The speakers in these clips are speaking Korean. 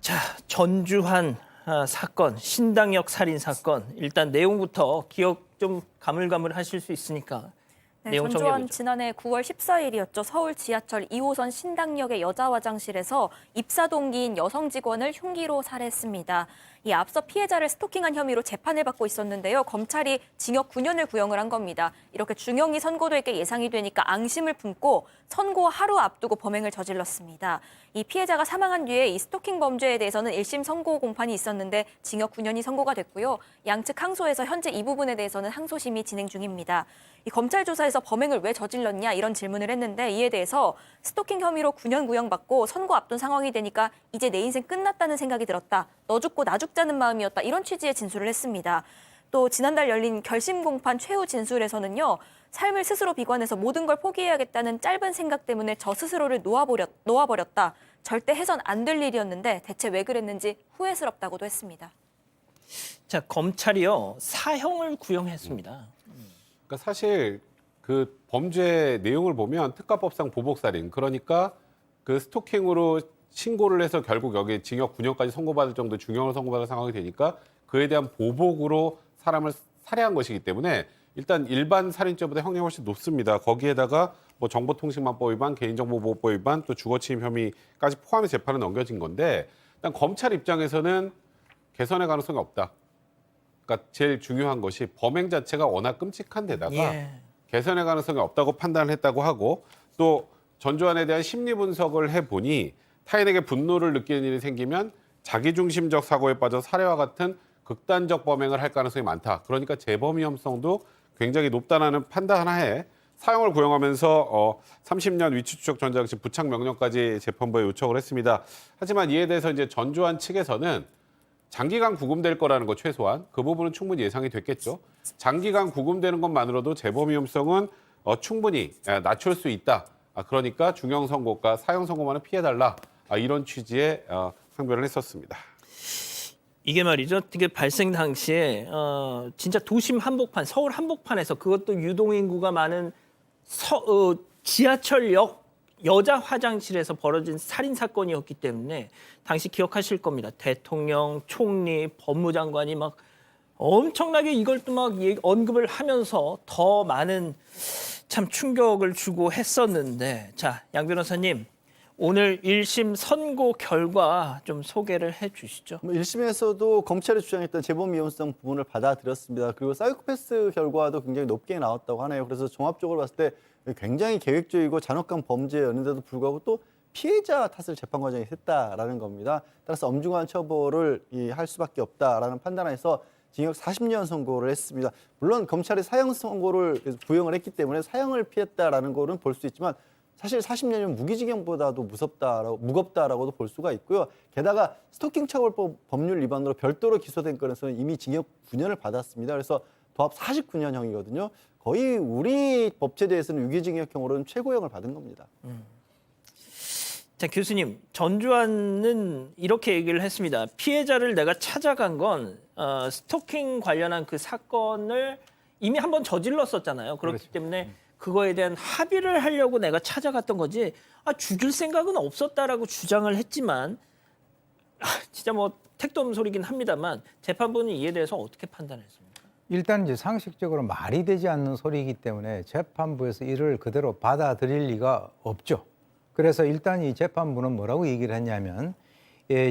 자, 전주한 사건, 신당역 살인 사건. 일단 내용부터 기억 좀 가물가물하실 수 있으니까 네, 내용 전주현 정리해보죠. 지난해 9월 14일이었죠. 서울 지하철 2호선 신당역의 여자 화장실에서 입사 동기인 여성 직원을 흉기로 살해했습니다. 이 앞서 피해자를 스토킹한 혐의로 재판을 받고 있었는데요. 검찰이 징역 9년을 구형을 한 겁니다. 이렇게 중형이 선고될 게 예상이 되니까 앙심을 품고 선고 하루 앞두고 범행을 저질렀습니다. 이 피해자가 사망한 뒤에 이 스토킹 범죄에 대해서는 1심 선고 공판이 있었는데 징역 9년이 선고가 됐고요. 양측 항소에서 현재 이 부분에 대해서는 항소심이 진행 중입니다. 이 검찰 조사에서 범행을 왜 저질렀냐 이런 질문을 했는데 이에 대해서 스토킹 혐의로 9년 구형받고 선고 앞둔 상황이 되니까 이제 내 인생 끝났다는 생각이 들었다. 너 죽고 나 죽자는 마음이었다. 이런 취지의 진술을 했습니다. 또 지난달 열린 결심 공판 최후 진술에서는요. 삶을 스스로 비관해서 모든 걸 포기해야겠다는 짧은 생각 때문에 저 스스로를 놓아버렸다. 절대 해선 안 될 일이었는데 대체 왜 그랬는지 후회스럽다고도 했습니다. 자, 검찰이요. 사형을 구형했습니다. 그러니까 사실 그 범죄 내용을 보면 특가법상 보복살인, 그러니까 그 스토킹으로 신고를 해서 결국 여기 징역 9년까지 선고받을 정도 중형을 선고받을 상황이 되니까 그에 대한 보복으로 사람을 살해한 것이기 때문에 일단 일반 살인죄보다 형량이 훨씬 높습니다. 거기에다가 뭐 정보통신망법 위반, 개인정보보호법 위반, 또 주거침입 혐의까지 포함해 재판에 넘겨진 건데 일단 검찰 입장에서는 개선의 가능성이 없다. 그러니까 제일 중요한 것이 범행 자체가 워낙 끔찍한 데다가 개선의 가능성이 없다고 판단을 했다고 하고 또 전주환에 대한 심리 분석을 해보니 타인에게 분노를 느끼는 일이 생기면 자기중심적 사고에 빠져 살해와 같은 극단적 범행을 할 가능성이 많다. 그러니까 재범 위험성도 굉장히 높다는 판단하에 사형을 구형하면서 30년 위치추적 전자장치 부착 명령까지 재판부에 요청을 했습니다. 하지만 이에 대해서 이제 전주환 측에서는 장기간 구금될 거라는 거 최소한 그 부분은 충분히 예상이 됐겠죠. 장기간 구금되는 것만으로도 재범 위험성은 충분히 낮출 수 있다. 그러니까 중형 선고가 사형 선고만은 피해달라. 이런 취지의 항변을 했었습니다. 이게 말이죠. 되게 발생 당시에 진짜 도심 한복판, 서울 한복판에서 그것도 유동인구가 많은 지하철역 여자 화장실에서 벌어진 살인 사건이었기 때문에 당시 기억하실 겁니다. 대통령, 총리, 법무장관이 막 엄청나게 이걸 또 막 언급을 하면서 더 많은 참 충격을 주고 했었는데, 자, 양 변호사님, 오늘 1심 선고 결과 좀 소개를 해 주시죠. 1심에서도 검찰이 주장했던 재범 위험성 부분을 받아들였습니다. 그리고 사이코패스 결과도 굉장히 높게 나왔다고 하네요. 그래서 종합적으로 봤을 때 굉장히 계획적이고 잔혹한 범죄였는데도 불구하고 또 피해자 탓을 재판 과정에 했다라는 겁니다. 따라서 엄중한 처벌을 할 수밖에 없다라는 판단에서 징역 40년 선고를 했습니다. 물론 검찰이 사형 선고를 구형을 했기 때문에 사형을 피했다라는 거는 볼 수 있지만 사실 40년이면 무기징역보다도 무겁다라고도 볼 수가 있고요. 게다가 스토킹 처벌법 법률 위반으로 별도로 기소된 건에서는 이미 징역 9년을 받았습니다. 그래서 도합 49년형이거든요. 거의 우리 법체제에서는 유기징역형으로는 최고형을 받은 겁니다. 자, 교수님, 전주환은 이렇게 얘기를 했습니다. 피해자를 내가 찾아간 건 스토킹 관련한 그 사건을 이미 한번 저질렀었잖아요. 그렇기 때문에 그거에 대한 합의를 하려고 내가 찾아갔던 거지 죽일 생각은 없었다라고 주장을 했지만 진짜 뭐 택도 없는 소리긴 합니다만 재판부는 이에 대해서 어떻게 판단했습니까? 일단 이제 상식적으로 말이 되지 않는 소리이기 때문에 재판부에서 이를 그대로 받아들일 리가 없죠. 그래서 일단 이 재판부는 뭐라고 얘기를 했냐면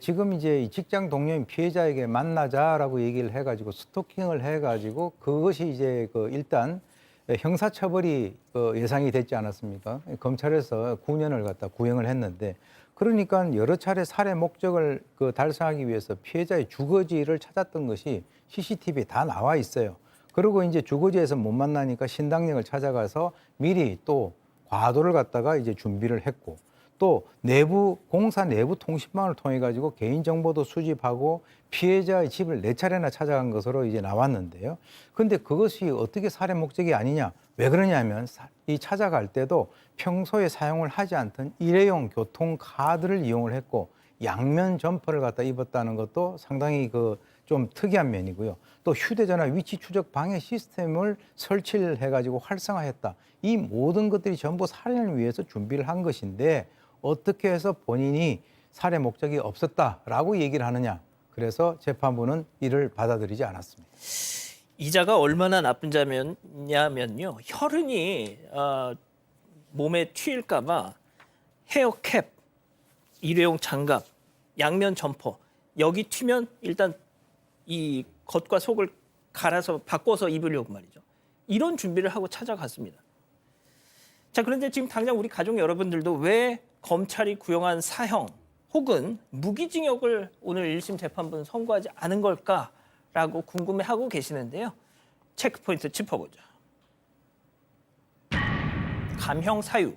지금 이제 이 직장 동료인 피해자에게 만나자라고 얘기를 해가지고 스토킹을 해가지고 그것이 이제 일단 형사처벌이 예상이 됐지 않았습니까? 검찰에서 9년을 갖다 구형을 했는데 그러니까 여러 차례 살해 목적을 달성하기 위해서 피해자의 주거지를 찾았던 것이 CCTV에 다 나와 있어요. 그리고 이제 주거지에서 못 만나니까 신당역을 찾아가서 미리 또 과도를 갖다가 이제 준비를 했고 또 공사 내부 통신망을 통해 가지고 개인 정보도 수집하고 피해자의 집을 4차례나 찾아간 것으로 이제 나왔는데요. 근데 그것이 어떻게 살해 목적이 아니냐? 왜 그러냐면 이 찾아갈 때도 평소에 사용을 하지 않던 일회용 교통카드를 이용을 했고 양면 점퍼를 갖다 입었다는 것도 상당히 좀 특이한 면이고요. 또 휴대전화 위치 추적 방해 시스템을 설치를 해가지고 활성화했다. 이 모든 것들이 전부 살인을 위해서 준비를 한 것인데 어떻게 해서 본인이 살해 목적이 없었다라고 얘기를 하느냐. 그래서 재판부는 이를 받아들이지 않았습니다. 이자가 얼마나 나쁜 자면요. 혈흔이 몸에 튀일까봐 헤어캡, 일회용 장갑, 양면 점퍼 여기 튀면 일단 이 겉과 속을 갈아서 바꿔서 입으려고 말이죠. 이런 준비를 하고 찾아갔습니다. 자, 그런데 지금 당장 우리 가족 여러분들도 왜 검찰이 구형한 사형 혹은 무기징역을 오늘 1심 재판부는 선고하지 않은 걸까라고 궁금해하고 계시는데요. 체크포인트 짚어보죠. 감형 사유,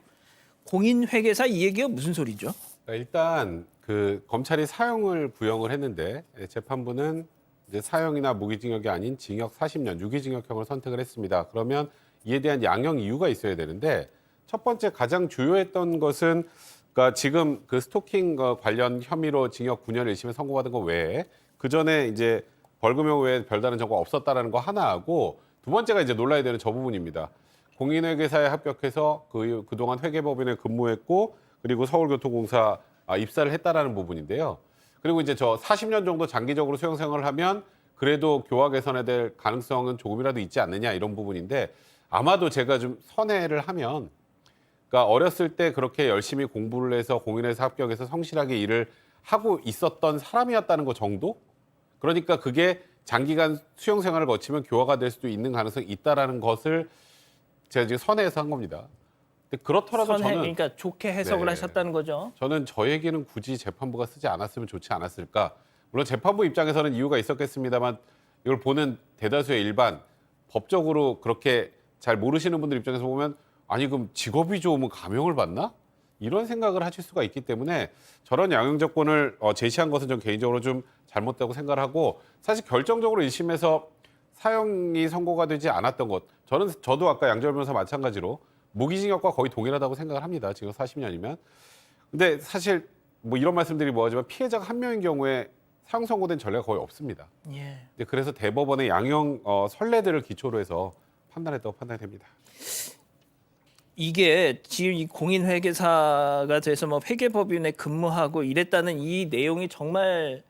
공인회계사 이 얘기가 무슨 소리죠? 일단 그 검찰이 사형을 구형을 했는데 재판부는 이제 사형이나 무기징역이 아닌 징역 40년 유기징역형을 선택을 했습니다. 그러면 이에 대한 양형 이유가 있어야 되는데 첫 번째 가장 주요했던 것은 그러니까 지금 그 스토킹 관련 혐의로 징역 9년을 1심에 선고받은 거 외에 그 전에 이제 벌금형 외에 별다른 정보가 없었다라는 거 하나하고 두 번째가 이제 놀라야 되는 저 부분입니다. 공인회계사에 합격해서 그동안 회계법인에 근무했고 그리고 서울교통공사 입사를 했다라는 부분인데요. 그리고 이제 저 40년 정도 장기적으로 수용 생활을 하면 그래도 교화 개선에 될 가능성은 조금이라도 있지 않느냐 이런 부분인데 아마도 제가 좀 선회를 하면 그러니까 어렸을 때 그렇게 열심히 공부를 해서 공인회사 합격해서 성실하게 일을 하고 있었던 사람이었다는 것 정도? 그러니까 그게 장기간 수용 생활을 거치면 교화가 될 수도 있는 가능성이 있다라는 것을 제가 지금 선회해서 한 겁니다. 근데 그렇더라도 선해, 저는 그러니까 좋게 해석을 네. 하셨다는 거죠. 저는 저 얘기는 굳이 재판부가 쓰지 않았으면 좋지 않았을까. 물론 재판부 입장에서는 이유가 있었겠습니다만 이걸 보는 대다수의 일반 법적으로 그렇게 잘 모르시는 분들 입장에서 보면 아니 그럼 직업이 좋으면 감형을 받나? 이런 생각을 하실 수가 있기 때문에 저런 양형 조건을 제시한 것은 전 개인적으로 좀 잘못되다고 생각을 하고 사실 결정적으로 1심에서 사형이 선고가 되지 않았던 것 저도 아까 양절 변호사 마찬가지로 무기징역과 거의 동일하다고 생각을 합니다. 지금 40년이면. 근데 사실 뭐 이런 말씀들이 뭐하지만 피해자가 한 명인 경우에 사형 선고된 전례가 거의 없습니다. 예. 그래서 대법원의 양형 선례들을 기초로 해서 판단했다고 판단이 됩니다. 이게 지금 이 공인회계사가 돼서 뭐 회계법인에 근무하고 이랬다는 이 내용이 정말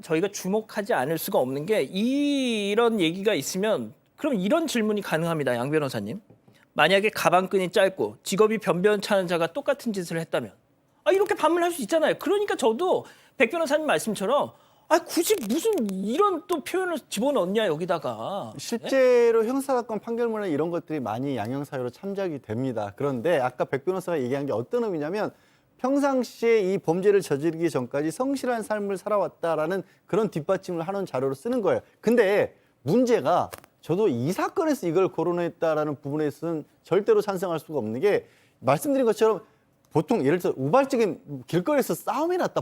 저희가 주목하지 않을 수가 없는 게 이런 얘기가 있으면 그럼 이런 질문이 가능합니다. 양 변호사님. 만약에 가방끈이 짧고 직업이 변변찮은 자가 똑같은 짓을 했다면 이렇게 반문할 수 있잖아요. 그러니까 저도 백 변호사님 말씀처럼 굳이 무슨 이런 또 표현을 집어넣냐 여기다가. 실제로 형사사건 판결문에 이런 것들이 많이 양형사유로 참작이 됩니다. 그런데 아까 백 변호사가 얘기한 게 어떤 의미냐면 평상시에 이 범죄를 저지르기 전까지 성실한 삶을 살아왔다라는 그런 뒷받침을 하는 자료로 쓰는 거예요. 근데 문제가 저도 이 사건에서 이걸 거론했다라는 부분에서는 절대로 찬성할 수가 없는 게 말씀드린 것처럼 보통 예를 들어 우발적인 길거리에서 싸움이 났다,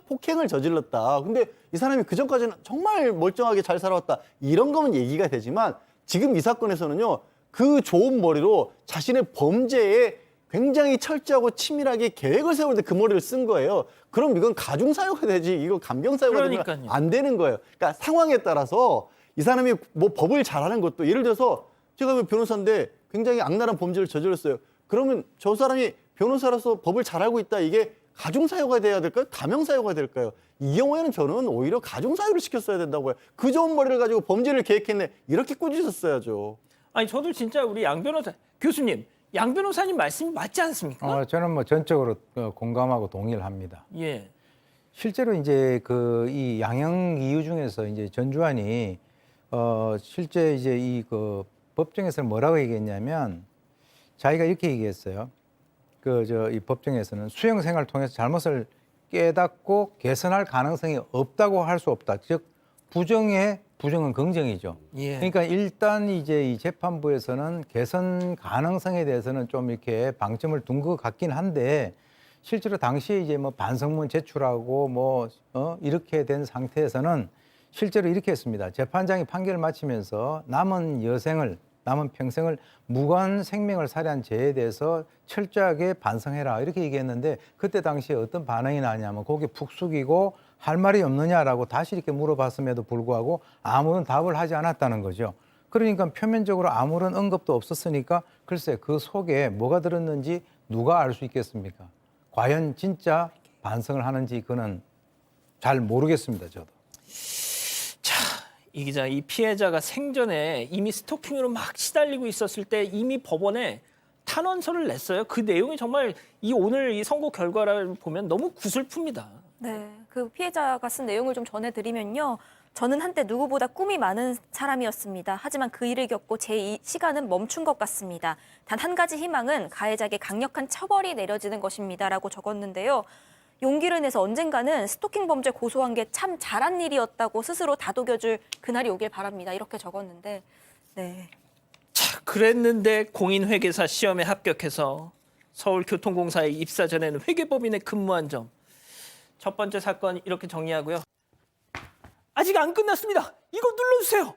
폭행을 저질렀다. 근데 이 사람이 그 전까지는 정말 멀쩡하게 잘 살아왔다. 이런 거면 얘기가 되지만 지금 이 사건에서는요. 그 좋은 머리로 자신의 범죄에 굉장히 철저하고 치밀하게 계획을 세우는데 그 머리를 쓴 거예요. 그럼 이건 가중사유가 되지 이거 감경사유가 되면 그러니까요. 안 되는 거예요. 그러니까 상황에 따라서 이 사람이 뭐 법을 잘하는 것도 예를 들어서 제가 변호사인데 굉장히 악랄한 범죄를 저질렀어요. 그러면 저 사람이 변호사로서 법을 잘 알고 있다. 이게 가중사유가 돼야 될까요? 감형사유가 될까요? 이 경우에는 저는 오히려 가중사유를 시켰어야 된다고요. 그 좋은 머리를 가지고 범죄를 계획했네. 이렇게 꾸짖었어야죠. 아니 저도 진짜 우리 양 변호사 교수님, 양 변호사님 말씀이 맞지 않습니까? 저는 뭐 전적으로 공감하고 동의를 합니다. 예. 실제로 이제 그 이 양형 이유 중에서 이제 전주환이 실제 이제 이 그 법정에서 뭐라고 얘기했냐면 자기가 이렇게 얘기했어요. 이 법정에서는 수용 생활을 통해서 잘못을 깨닫고 개선할 가능성이 없다고 할 수 없다. 즉 부정은 긍정이죠. 예. 그러니까 일단 이제 이 재판부에서는 개선 가능성에 대해서는 좀 이렇게 방점을 둔 것 같긴 한데 실제로 당시에 이제 뭐 반성문 제출하고 이렇게 된 상태에서는 실제로 이렇게 했습니다. 재판장이 판결을 마치면서 남은 평생을 무관 생명을 살해한 죄에 대해서 철저하게 반성해라 이렇게 얘기했는데 그때 당시에 어떤 반응이 나냐면 고개 푹 숙이고 할 말이 없느냐라고 다시 이렇게 물어봤음에도 불구하고 아무런 답을 하지 않았다는 거죠. 그러니까 표면적으로 아무런 언급도 없었으니까 글쎄 그 속에 뭐가 들었는지 누가 알 수 있겠습니까? 과연 진짜 반성을 하는지 그는 잘 모르겠습니다. 저도. 자, 이 기자, 이 피해자가 생전에 이미 스토킹으로 막 시달리고 있었을 때 이미 법원에 탄원서를 냈어요. 그 내용이 정말 이 오늘 이 선고 결과를 보면 너무 구슬픕니다. 네, 그 피해자가 쓴 내용을 좀 전해드리면요. 저는 한때 누구보다 꿈이 많은 사람이었습니다. 하지만 그 일을 겪고 제 시간은 멈춘 것 같습니다. 단 한 가지 희망은 가해자에게 강력한 처벌이 내려지는 것입니다라고 적었는데요. 용기를 내서 언젠가는 스토킹 범죄 고소한 게 참 잘한 일이었다고 스스로 다독여줄 그날이 오길 바랍니다. 이렇게 적었는데, 네. 자, 그랬는데 공인회계사 시험에 합격해서 서울교통공사에 입사 전에는 회계법인에 근무한 점. 첫 번째 사건 이렇게 정리하고요. 아직 안 끝났습니다. 이거 눌러주세요.